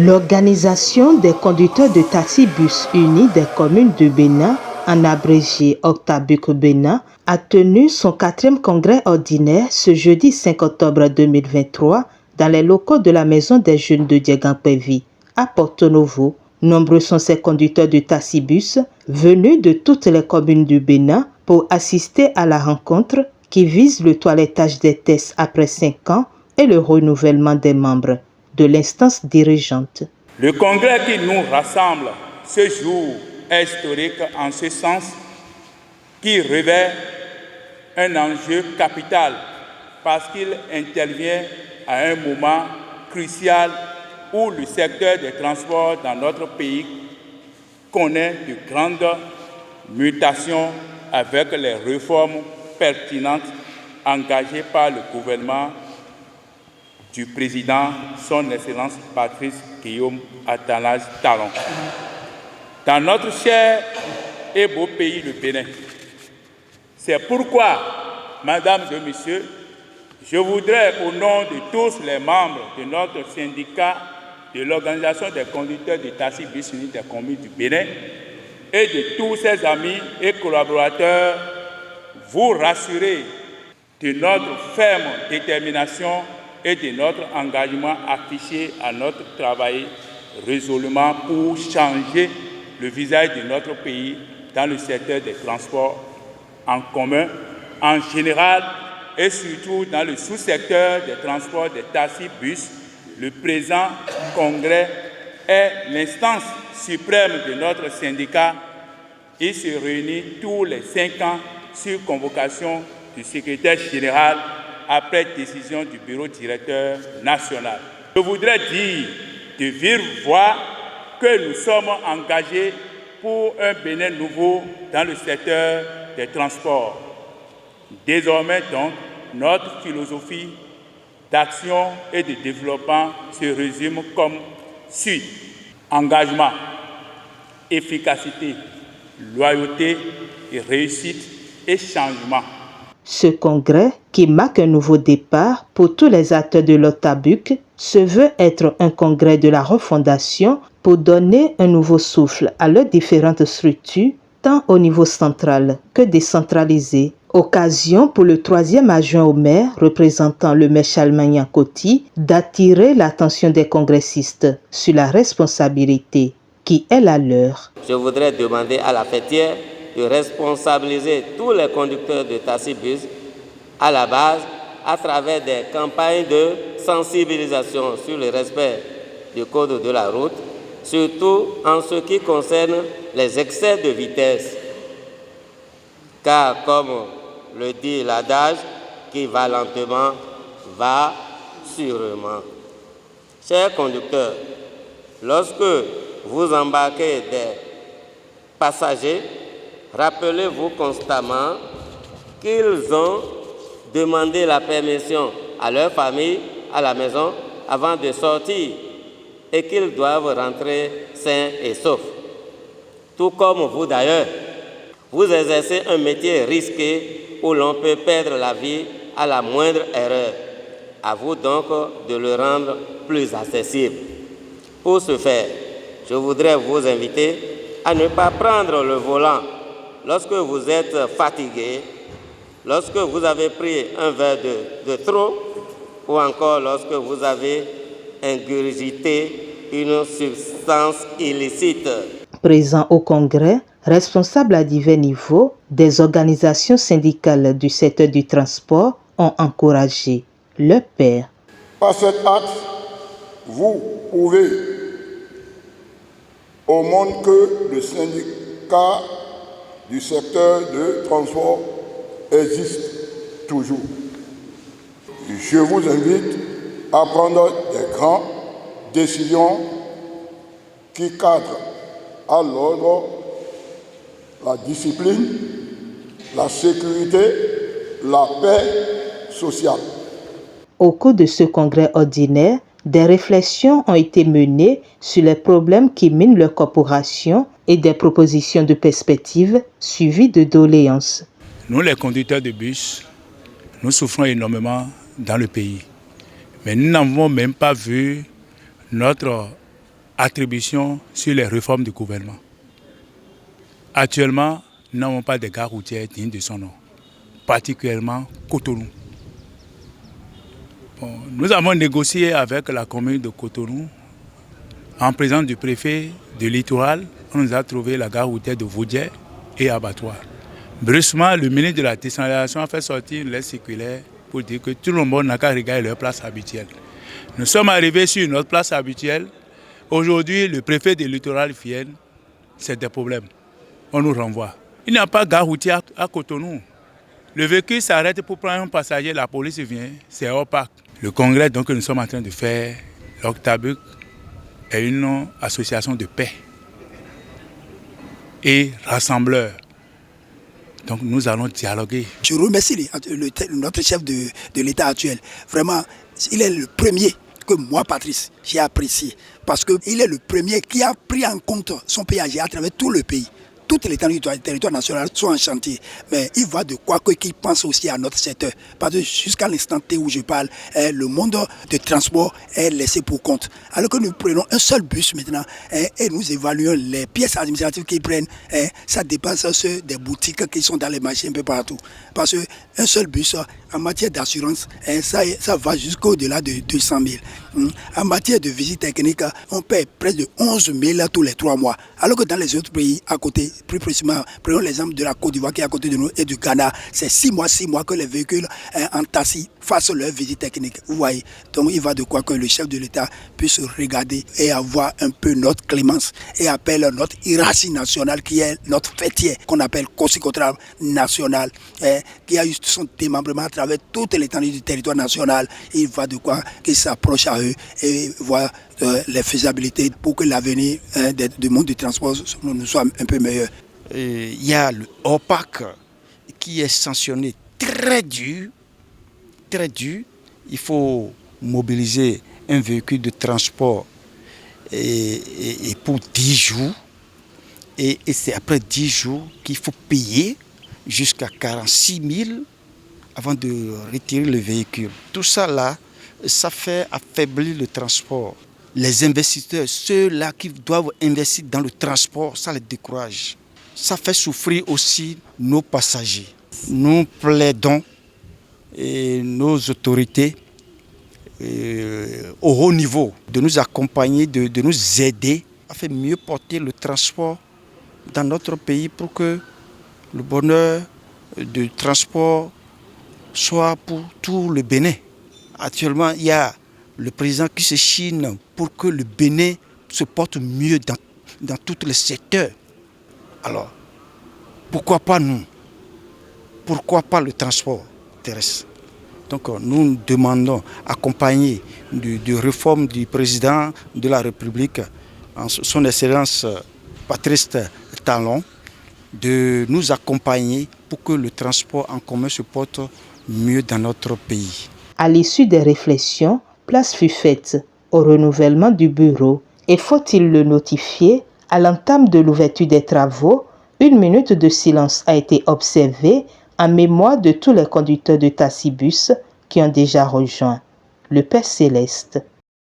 L'Organisation des conducteurs de taxi-bus unis des communes de Bénin, en abrégé Octabuc Bénin, a tenu son 4e congrès ordinaire ce jeudi 5 octobre 2023 dans les locaux de la Maison des Jeunes de Diégampévi, à Porto Novo. Nombreux sont ces conducteurs de taxi-bus venus de toutes les communes du Bénin pour assister à la rencontre qui vise le toilettage des tests après 5 ans et le renouvellement des membres de l'instance dirigeante. Le congrès qui nous rassemble ce jour est historique en ce sens qu'il revêt un enjeu capital parce qu'il intervient à un moment crucial où le secteur des transports dans notre pays connaît de grandes mutations avec les réformes pertinentes engagées par le gouvernement du président, son Excellence Patrice Guillaume Attalage Talon. Dans notre cher et beau pays, le Bénin. C'est pourquoi, mesdames et messieurs, je voudrais, au nom de tous les membres de notre syndicat de l'Organisation des conducteurs de taxi-bus unis des communes du Bénin et de tous ses amis et collaborateurs, vous rassurer de notre ferme détermination et de notre engagement affiché à notre travail résolument pour changer le visage de notre pays dans le secteur des transports en commun en général et surtout dans le sous-secteur des transports des taxi-bus. Le présent congrès est l'instance suprême de notre syndicat. Il se réunit tous les 5 ans sur convocation du secrétaire général après décision du bureau directeur national. Je voudrais dire de vive voix que nous sommes engagés pour un Bénin nouveau dans le secteur des transports. Désormais donc, notre philosophie d'action et de développement se résume comme suit. Engagement, efficacité, loyauté et réussite et changement. Ce congrès, qui marque un nouveau départ pour tous les acteurs de l'Octabuc, se veut être un congrès de la refondation pour donner un nouveau souffle à leurs différentes structures, tant au niveau central que décentralisé. Occasion pour le 3e adjoint au maire, représentant le maire Charlemagne Coty, d'attirer l'attention des congressistes sur la responsabilité qui est la leur. Je voudrais demander à la fêtière de responsabiliser tous les conducteurs de taxi-bus à la base à travers des campagnes de sensibilisation sur le respect du code de la route, surtout en ce qui concerne les excès de vitesse. Car comme le dit l'adage, qui va lentement, va sûrement. Chers conducteurs, lorsque vous embarquez des passagers, rappelez-vous constamment qu'ils ont demandé la permission à leur famille, à la maison, avant de sortir et qu'ils doivent rentrer sains et saufs. Tout comme vous d'ailleurs, vous exercez un métier risqué où l'on peut perdre la vie à la moindre erreur. À vous donc de le rendre plus accessible. Pour ce faire, je voudrais vous inviter à ne pas prendre le volant lorsque vous êtes fatigué, lorsque vous avez pris un verre de trop ou encore lorsque vous avez ingurgité une substance illicite. Présents au congrès, responsables à divers niveaux des organisations syndicales du secteur du transport ont encouragé leur père. Par cet acte, vous prouvez au monde que le syndicat du secteur de transport existe toujours. Je vous invite à prendre des grandes décisions qui cadrent à l'ordre la discipline, la sécurité, la paix sociale. Au cours de ce congrès ordinaire, des réflexions ont été menées sur les problèmes qui minent leur corporation et des propositions de perspectives suivies de doléances. Nous, les conducteurs de bus, nous souffrons énormément dans le pays. Mais nous n'avons même pas vu notre attribution sur les réformes du gouvernement. Actuellement, nous n'avons pas de gare routière digne de son nom, particulièrement Cotonou. Bon, nous avons négocié avec la commune de Cotonou, en présence du préfet du littoral, on nous a trouvé la gare routière de Vaudier et abattoir. Brusquement, le ministre de la décentralisation a fait sortir une lettre circulaire pour dire que tout le monde n'a qu'à regarder leur place habituelle. Nous sommes arrivés sur notre place habituelle. Aujourd'hui, le préfet du littoral vient, c'est des problèmes. On nous renvoie. Il n'y a pas de gare routière à Cotonou. Le véhicule s'arrête pour prendre un passager, la police vient, c'est opaque. Le congrès donc, que nous sommes en train de faire, l'Octabuc, est une association de paix et rassembleur. Donc nous allons dialoguer. Je remercie notre chef de l'État actuel. Vraiment, il est le premier que moi, Patrice, j'ai apprécié. Parce qu'il est le premier qui a pris en compte son péage à travers tout le pays. Toutes les territoires nationaux sont en chantier. Mais il va de quoi qu'il pense aussi à notre secteur. Parce que jusqu'à l'instant T où je parle, le monde de transport est laissé pour compte. Alors que nous prenons un seul bus maintenant et nous évaluons les pièces administratives qu'ils prennent, ça dépasse ceux des boutiques qui sont dans les marchés un peu partout. Parce qu'un seul bus, en matière d'assurance, ça va jusqu'au-delà de 200 000. En matière de visite technique, on paie près de 11 000 tous les 3 mois. Alors que dans les autres pays à côté, plus précisément, prenons l'exemple de la Côte d'Ivoire qui est à côté de nous et du Ghana, c'est 6 mois que les véhicules en taxi fassent leur visite technique. Vous voyez, donc il va de quoi que le chef de l'État puisse regarder et avoir un peu notre clémence et appelle notre hiérarchie nationale qui est notre fêtière, qu'on appelle Kosikotra national, qui a eu son démembrement à travers toute l'étendue du territoire national. Il va de quoi qu'il s'approche à eux et voit les faisabilités pour que l'avenir du monde du transport nous soit un peu meilleur. Il y a le OPAC qui est sanctionné très dur. Il faut mobiliser un véhicule de transport et pour 10 jours. Et c'est après 10 jours qu'il faut payer jusqu'à 46 000 avant de retirer le véhicule. Tout ça là, ça fait affaiblir le transport. Les investisseurs, ceux-là qui doivent investir dans le transport, ça les décourage. Ça fait souffrir aussi nos passagers. Nous plaidons et nos autorités au haut niveau de nous accompagner, de nous aider à faire mieux porter le transport dans notre pays pour que le bonheur du transport soit pour tout le Bénin. Actuellement, il y a le président qui se chine pour que le Bénin se porte mieux dans tous les secteurs. Alors, pourquoi pas nous? Pourquoi pas le transport terrestre? Donc nous demandons, accompagnés de réforme du président de la République, son Excellence Patrice Talon, de nous accompagner pour que le transport en commun se porte mieux dans notre pays. À l'issue des réflexions, place fut faite au renouvellement du bureau. Et faut-il le notifier? À l'entame de l'ouverture des travaux, 1 minute de silence a été observée en mémoire de tous les conducteurs de taxibus qui ont déjà rejoint le Père Céleste.